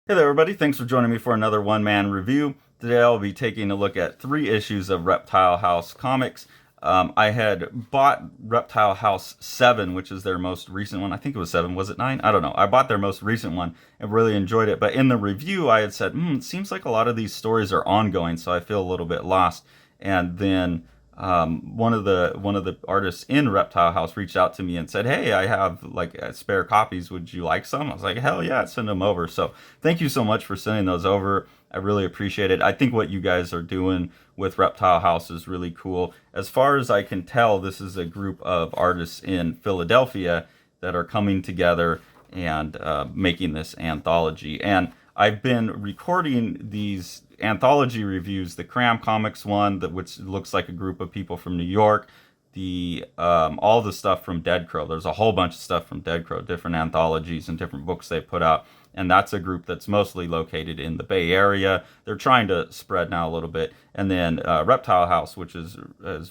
Hey there, everybody. Thanks for joining me for another one-man review. Today I'll be taking a look at 3 issues of Reptile House comics. I had bought Reptile House 7, which is their most recent one. I think it was 7. Was it 9? I don't know. I bought their most recent one and really enjoyed it. But in the review, I had said, it seems like a lot of these stories are ongoing, so I feel a little bit lost. And then one of the artists in Reptile House reached out to me and said, "Hey, I have like spare copies. Would you like some?" I was like, "Hell yeah, send them over." So thank you so much for sending those over. I really appreciate it. I think what you guys are doing with Reptile House is really cool. As far as I can tell, this is a group of artists in Philadelphia that are coming together and making this anthology. And I've been recording these anthology reviews, the Cram Comics one, which looks like a group of people from New York, the all the stuff from Dead Crow. There's a whole bunch of stuff from Dead Crow, different anthologies and different books they put out, and that's a group that's mostly located in the Bay Area. They're trying to spread now a little bit, and then Reptile House, which is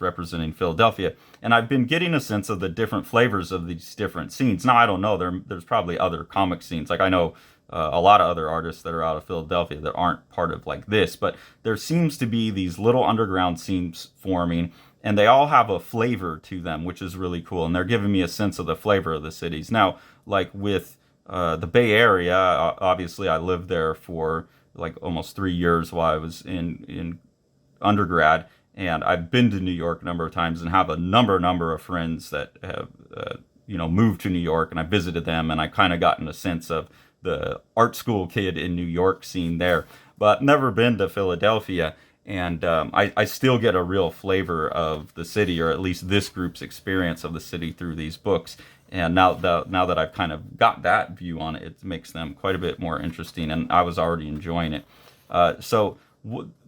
representing Philadelphia. And I've been getting a sense of the different flavors of these different scenes. Now I don't know. There's probably other comic scenes. Like I know a lot of other artists that are out of Philadelphia that aren't part of like this, but there seems to be these little underground scenes forming, and they all have a flavor to them, which is really cool. And they're giving me a sense of the flavor of the cities. Now, like with the Bay Area, obviously I lived there for like almost 3 years while I was in undergrad, and I've been to New York a number of times and have a number of friends that have moved to New York, and I visited them, and I kind of gotten a sense of the art school kid in New York scene there, but never been to Philadelphia. And I still get a real flavor of the city, or at least this group's experience of the city through these books. And now that I've kind of got that view on it, it makes them quite a bit more interesting, and I was already enjoying it.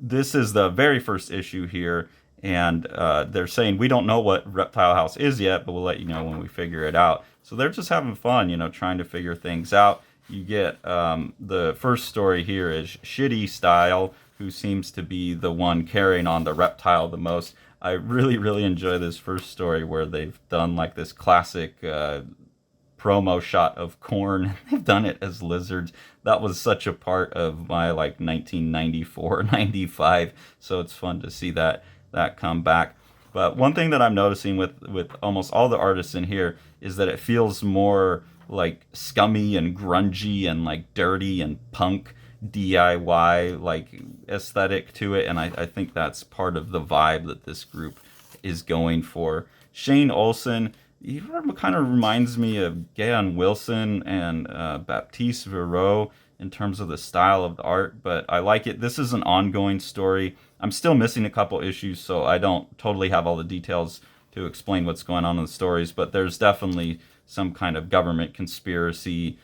This is the very first issue here, and they're saying we don't know what Reptile House is yet, but we'll let you know when we figure it out. So they're just having fun, trying to figure things out. You get the first story here is Shitty Style, who seems to be the one carrying on the Reptile the most. I really enjoy this first story where they've done like this classic promo shot of Corn. They've done it as lizards. That was such a part of my like 1994, 95. So it's fun to see that come back. But one thing that I'm noticing with almost all the artists in here is that it feels more like scummy and grungy and like dirty and punk DIY like aesthetic to it, and I think that's part of the vibe that this group is going for. Shane Olson, he kind of reminds me of Gayon Wilson and Baptiste Verreau in terms of the style of the art, but I like it. This is an ongoing story. I'm still missing a couple issues, so I don't totally have all the details to explain what's going on in the stories, but there's definitely some kind of government conspiracy,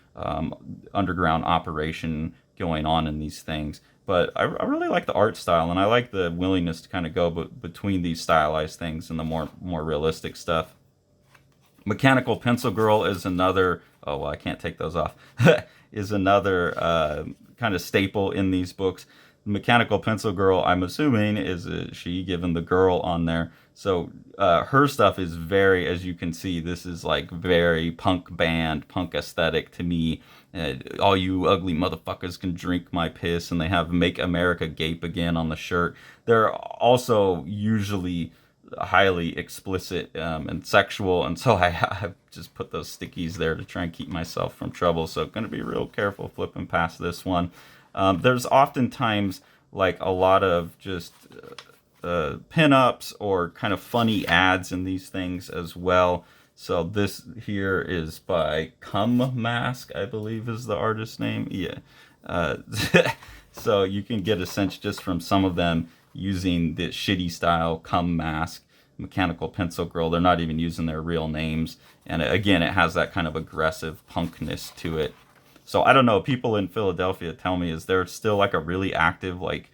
underground operation going on in these things. But I really like the art style, and I like the willingness to kind of go between these stylized things and the more realistic stuff. Mechanical Pencil Girl is another. Oh well, I can't take those off. Is another kind of staple in these books. Mechanical Pencil Girl, I'm assuming, is a she, given the girl on there. So her stuff is very, as you can see, this is like very punk band, punk aesthetic to me. All you ugly motherfuckers can drink my piss, and they have Make America Gape Again on the shirt. They're also usually highly explicit and sexual, and so I just put those stickies there to try and keep myself from trouble. So going to be real careful flipping past this one. There's oftentimes like a lot of just pinups or kind of funny ads in these things as well. So this here is by Cum Mask, I believe is the artist name. Yeah. So you can get a sense just from some of them using the Shitty Style, Cum Mask, Mechanical Pencil Girl. They're not even using their real names. And again, it has that kind of aggressive punkness to it. So I don't know. People in Philadelphia tell me, is there still like a really active like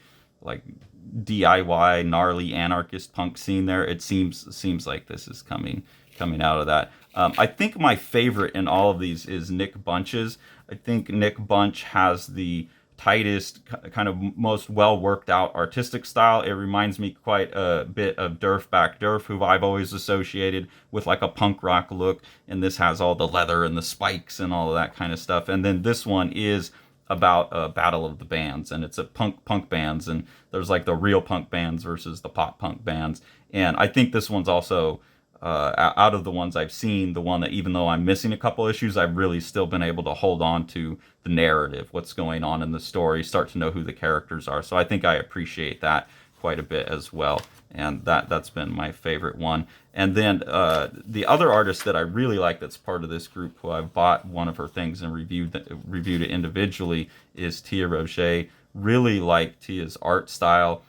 DIY gnarly anarchist punk scene there? It seems like this is coming out of that. I think my favorite in all of these is Nick Bunch's. I think Nick Bunch has the tightest, kind of most well worked out artistic style. It reminds me quite a bit of Durfback Durf, who I've always associated with like a punk rock look, and this has all the leather and the spikes and all of that kind of stuff. And then this one is about a battle of the bands, and it's a punk bands, and there's like the real punk bands versus the pop punk bands. And I think this one's also out of the ones I've seen, the one that, even though I'm missing a couple issues, I've really still been able to hold on to the narrative, what's going on in the story, start to know who the characters are. So I think I appreciate that quite a bit as well, and that's been my favorite one. And then the other artist that I really like that's part of this group, who I've bought one of her things and reviewed it individually, is Tia Roche. Really like Tia's art style.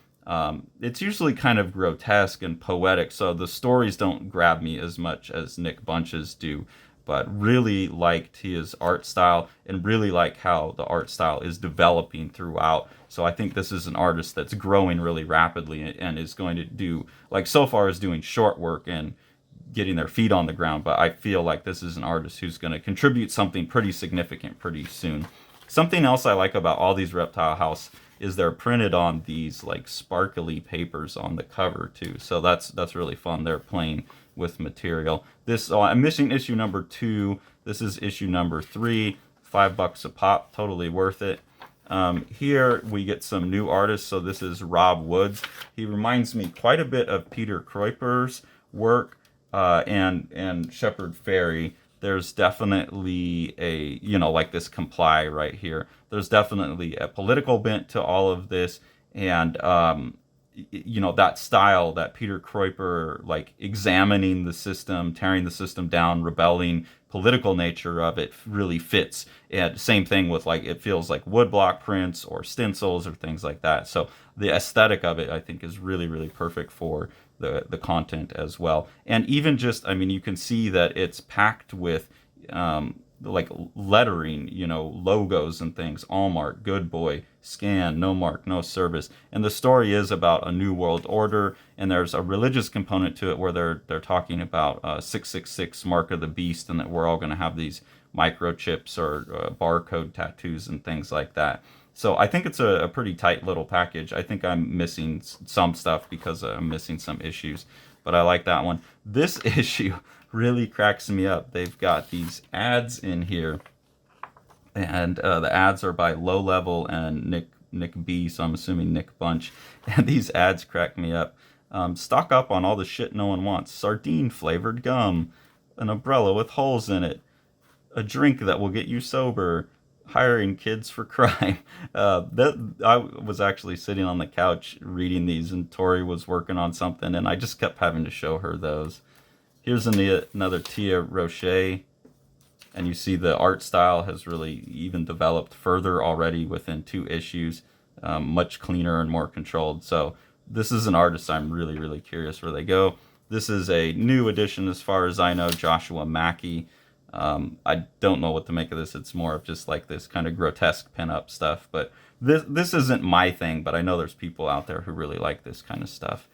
It's usually kind of grotesque and poetic, so the stories don't grab me as much as Nick Bunch's do, but really like Tia's art style, and really like how the art style is developing throughout. So I think this is an artist that's growing really rapidly and is going to do, like, so far is doing short work and getting their feet on the ground, but I feel like this is an artist who's going to contribute something pretty significant pretty soon. Something else I like about all these Reptile House is they're printed on these like sparkly papers on the cover too. So that's really fun. They're playing with material. This I'm missing issue number 2. This is issue number 3. $5 a pop, totally worth it. Here we get some new artists. So this is Rob Woods. He reminds me quite a bit of Peter Kuiper's work and Shepard Fairey. There's definitely a, like this comply right here. There's definitely a political bent to all of this. And, that style, that Peter Kuiper, like examining the system, tearing the system down, rebelling, political nature of it really fits. And same thing with, like, it feels like woodblock prints or stencils or things like that. So the aesthetic of it, I think, is really, really perfect for the content as well. And even just, you can see that it's packed with like lettering, logos and things: Allmark, Good Boy, Scan, No Mark, No Service. And the story is about a new world order, and there's a religious component to it where they're talking about 666, mark of the beast, and that we're all going to have these microchips or barcode tattoos and things like that. So I think it's a pretty tight little package. I think I'm missing some stuff because I'm missing some issues, but I like that one. This issue really cracks me up. They've got these ads in here, and the ads are by Low Level and Nick B, so I'm assuming Nick Bunch. And these ads crack me up. Stock up on all the shit no one wants. Sardine flavored gum, an umbrella with holes in it, a drink that will get you sober, hiring kids for crime. I was actually sitting on the couch reading these, and Tori was working on something, and I just kept having to show her those. Here's another Tia Roche, and you see the art style has really even developed further already within 2 issues, much cleaner and more controlled. So this is an artist I'm really, really curious where they go. This is a new addition as far as I know, Joshua Mackey. I don't know what to make of this. It's more of just like this kind of grotesque pinup stuff, but this isn't my thing, but I know there's people out there who really like this kind of stuff.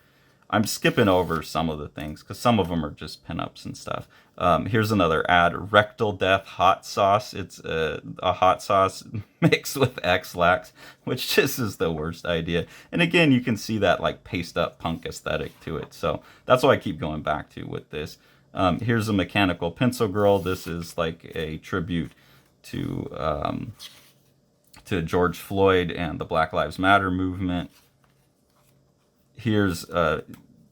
I'm skipping over some of the things because some of them are just pinups and stuff. Here's another ad: Rectal Death Hot Sauce. It's a hot sauce mixed with X-Lax, which just is the worst idea. And again, you can see that like paste up punk aesthetic to it. So that's what I keep going back to with this. Here's a Mechanical Pencil Girl. This is like a tribute to George Floyd and the Black Lives Matter movement. Here's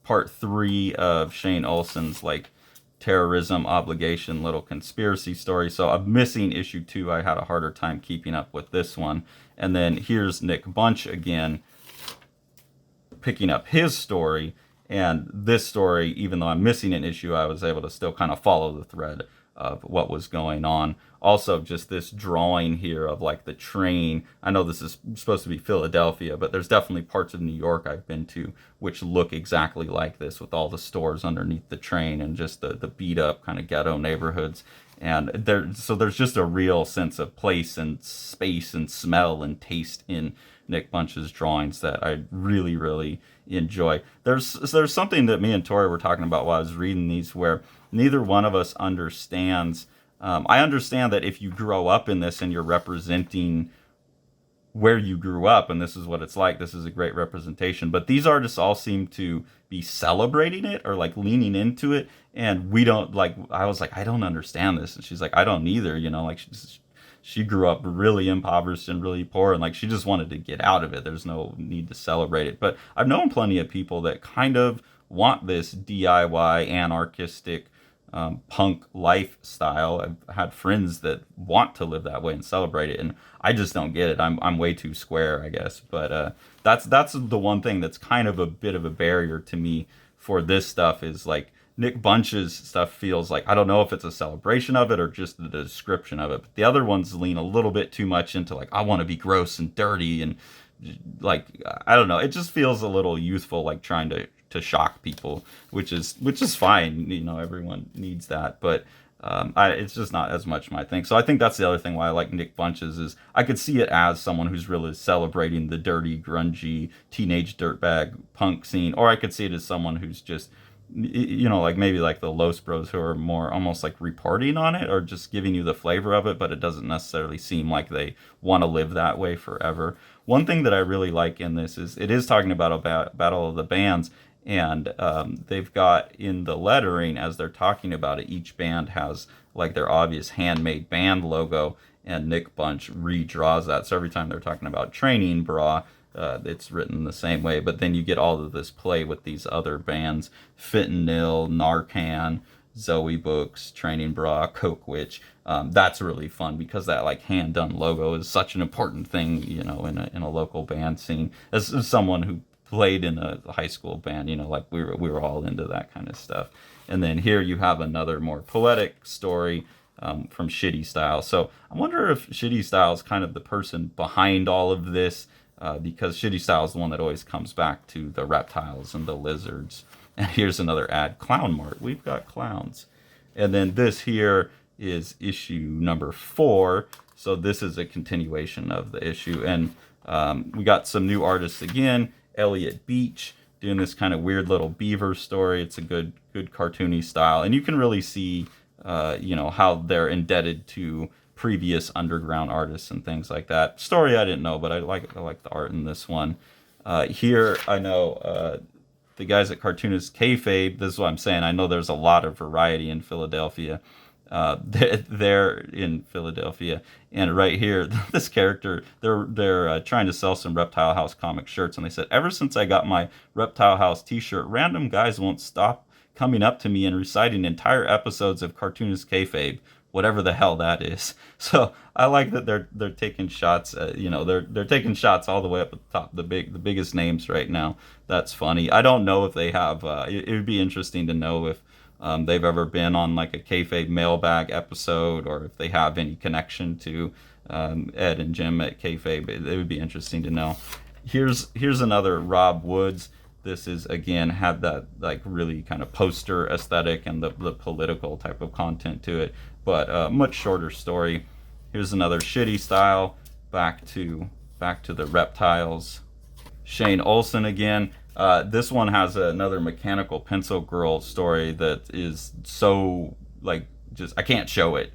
part 3 of Shane Olson's like terrorism obligation little conspiracy story. So I'm missing issue 2. I had a harder time keeping up with this one. And then here's Nick Bunch again, picking up his story. And this story, even though I'm missing an issue, I was able to still kind of follow the thread of what was going on. Also, just this drawing here of like the train. I know this is supposed to be Philadelphia, but there's definitely parts of New York I've been to which look exactly like this, with all the stores underneath the train and just the beat up kind of ghetto neighborhoods. And there's just a real sense of place and space and smell and taste in Nick Bunch's drawings that I really, really enjoy. There's something that me and Tori were talking about while I was reading these, where neither one of us understands. I understand that if you grow up in this and you're representing where you grew up and this is what it's like, this is a great representation. But these artists all seem to be celebrating it or like leaning into it, and we don't. Like, I was like, I don't understand this, and she's like, I don't either. Like, she grew up really impoverished and really poor, and like she just wanted to get out of it. There's no need to celebrate it. But I've known plenty of people that kind of want this DIY anarchistic punk lifestyle. I've had friends that want to live that way and celebrate it, and I just don't get it. I'm way too square, I guess. But that's the one thing that's kind of a bit of a barrier to me for this stuff is like Nick Bunch's stuff feels like I don't know if it's a celebration of it or just the description of it. But the other ones lean a little bit too much into like I want to be gross and dirty and like I don't know. It just feels a little youthful, like trying to shock people, which is fine. You know, everyone needs that, but it's just not as much my thing. So I think that's the other thing why I like Nick Bunches is I could see it as someone who's really celebrating the dirty, grungy, teenage dirtbag punk scene, or I could see it as someone who's just you know, like maybe like the Los Bros who are more almost like reporting on it or just giving you the flavor of it, but it doesn't necessarily seem like they want to live that way forever. One thing that I really like in this is it is talking about a battle of the bands, and they've got in the lettering as they're talking about it, each band has like their obvious handmade band logo, and Nick Bunch redraws that. So every time they're talking about training bra, it's written the same way, but then you get all of this play with these other bands: Fentanyl, Narcan, Zoe Books, Training Bra, Coke Witch. That's really fun because that like hand done logo is such an important thing, you know, in a local band scene. As someone who played in a high school band, you know, like we were all into that kind of stuff. And then here you have another more poetic story from Shitty Style. So I wonder if Shitty Style is kind of the person behind all of this. Because Shitty Style is the one that always comes back to the reptiles and the lizards. And here's another ad, Clown Mart. We've got clowns. And then this here is issue number 4. So this is a continuation of the issue. And we got some new artists again. Elliot Beach doing this kind of weird little beaver story. It's a good cartoony style. And you can really see, you know, how they're indebted to previous underground artists and things like that. Story I didn't know, but I like the art in this one. Here I know the guys at Cartoonist Kayfabe. This is what I'm saying. I know there's a lot of variety in Philadelphia. They're in Philadelphia, and right here, this character they're trying to sell some Reptile House comic shirts, and they said, ever since I got my Reptile House T-shirt, random guys won't stop coming up to me and reciting entire episodes of Cartoonist Kayfabe, whatever the hell that is. So I like that they're taking shots. You know, they're taking shots all the way up at the top, the biggest names right now. That's funny. I don't know if they have. It would be interesting to know if they've ever been on like a kayfabe mailbag episode, or if they have any connection to Ed and Jim at kayfabe. It would be interesting to know. Here's another Rob Woods. This is again had that like really kind of poster aesthetic and the political type of content to it, but much shorter story. Here's another Shitty Style, back to the reptiles. Shane Olson again. This one has another Mechanical Pencil Girl story that is so like just I can't show it.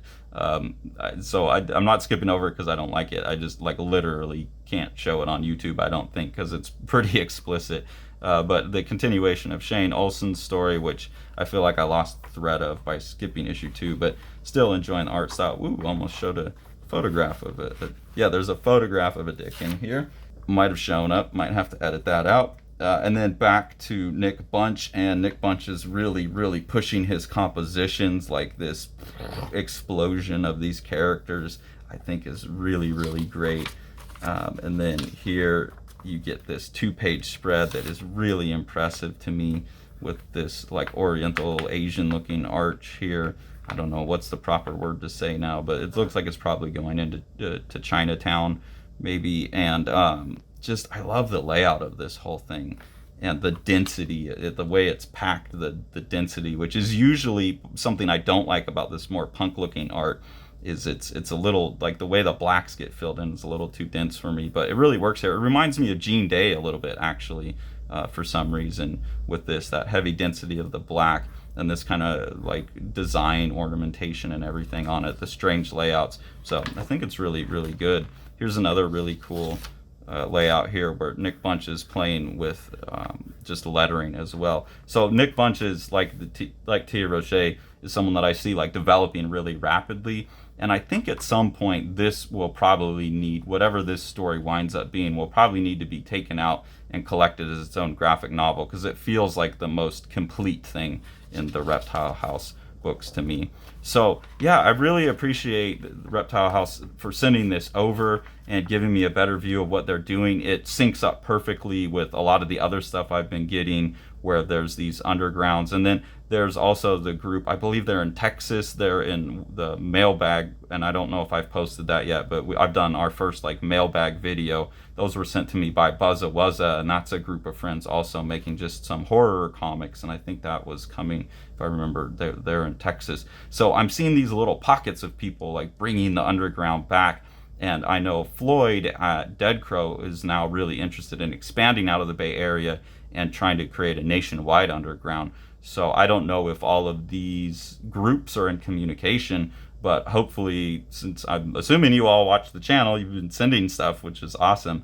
So I'm not skipping over it because I don't like it. I just like literally can't show it on YouTube, I don't think, because it's pretty explicit. But the continuation of Shane Olson's story, which I feel like I lost the thread of by skipping issue 2, but still enjoying the art style. Ooh, almost showed a photograph of it. But yeah, there's a photograph of a dick in here. Might have shown up, might have to edit that out. And then back to Nick Bunch, and Nick Bunch is really pushing his compositions. Like this explosion of these characters I think is really great. And then here you get this 2-page spread that is really impressive to me, with this like Oriental Asian looking arch here. I don't know what's the proper word to say now, but it looks like it's probably going into to Chinatown maybe. And just I love the layout of this whole thing and the density, the way it's packed, the density, which is usually something I don't like about this more punk looking art. Is it's a little like the way the blacks get filled in is a little too dense for me, but it really works here. It reminds me of Gene Day a little bit actually, for some reason, with that heavy density of the black and this kind of like design ornamentation and everything on it, the strange layouts. So I think it's really good. Here's another really cool layout here where Nick Bunch is playing with just lettering as well. So Nick Bunch is like Tia Roche is someone that I see like developing really rapidly. And I think at some point this will probably need, whatever this story winds up being, will probably need to be taken out and collected as its own graphic novel, because it feels like the most complete thing in the Reptile House books to me. So yeah, I really appreciate the Reptile House for sending this over and giving me a better view of what they're doing. It syncs up perfectly with a lot of the other stuff I've been getting, where there's these undergrounds. And then there's also the group, I believe they're in Texas, they're in the mailbag, and I don't know if I've posted that yet, but I've done our first like mailbag video. Those were sent to me by Buzza Wuzza, and that's a group of friends also making just some horror comics, and I think that was coming, if I remember, they're in Texas. So I'm seeing these little pockets of people like bringing the underground back. And I know Floyd at Dead Crow is now really interested in expanding out of the Bay Area and trying to create a nationwide underground. So I don't know if all of these groups are in communication, but hopefully, since I'm assuming you all watch the channel, you've been sending stuff, which is awesome.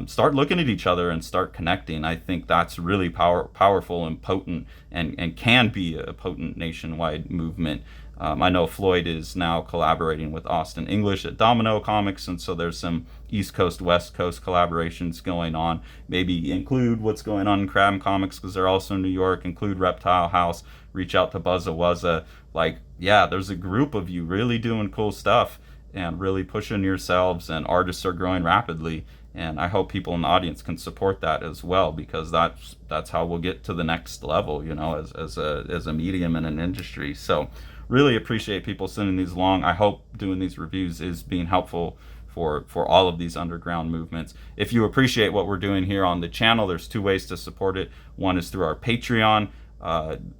Start looking at each other and start connecting. I think that's really powerful and potent, and can be a potent nationwide movement. I know Floyd is now collaborating with Austin English at Domino Comics, and so there's some East Coast, West Coast collaborations going on. Maybe include what's going on in Crab Comics, because they're also in New York. Include Reptile House. Reach out to Buzza Wuzza. Like, yeah, there's a group of you really doing cool stuff and really pushing yourselves, and artists are growing rapidly. And I hope people in the audience can support that as well, because that's how we'll get to the next level, you know, as a medium in an industry. So really appreciate people sending these along. I hope doing these reviews is being helpful for all of these underground movements. If you appreciate what we're doing here on the channel, there's two ways to support it. One is through our Patreon.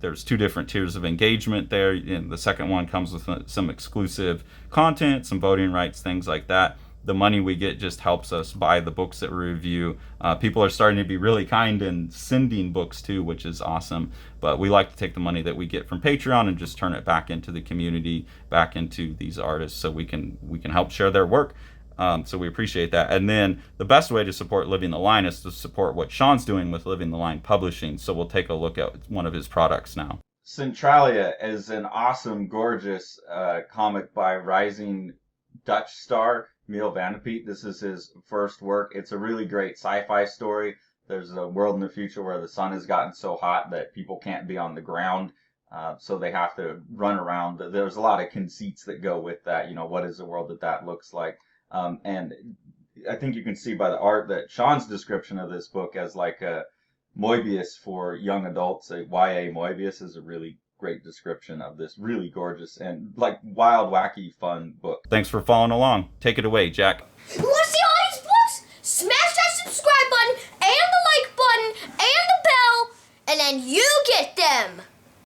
There's two different tiers of engagement there, and the second one comes with some exclusive content, some voting rights, things like that. The money we get just helps us buy the books that we review. People are starting to be really kind and sending books too, which is awesome. But we like to take the money that we get from Patreon and just turn it back into the community, back into these artists, so we can help share their work. So we appreciate that. And then the best way to support Living the Line is to support what Sean's doing with Living the Line Publishing. So we'll take a look at one of his products now. Centralia is an awesome, gorgeous comic by rising Dutch star Neil Vanderpeet. This is his first work. It's a really great sci-fi story. There's a world in the future where the sun has gotten so hot that people can't be on the ground, so they have to run around. There's a lot of conceits that go with that. You know, what is the world that looks like? And I think you can see by the art that Sean's description of this book as like a Moebius for young adults, a YA Moebius, is a really great description of this really gorgeous and like wild, wacky, fun book. Thanks for following along. Take it away, Jack. You want to see all these books? Smash that subscribe button and the like button and the bell, and then you get them.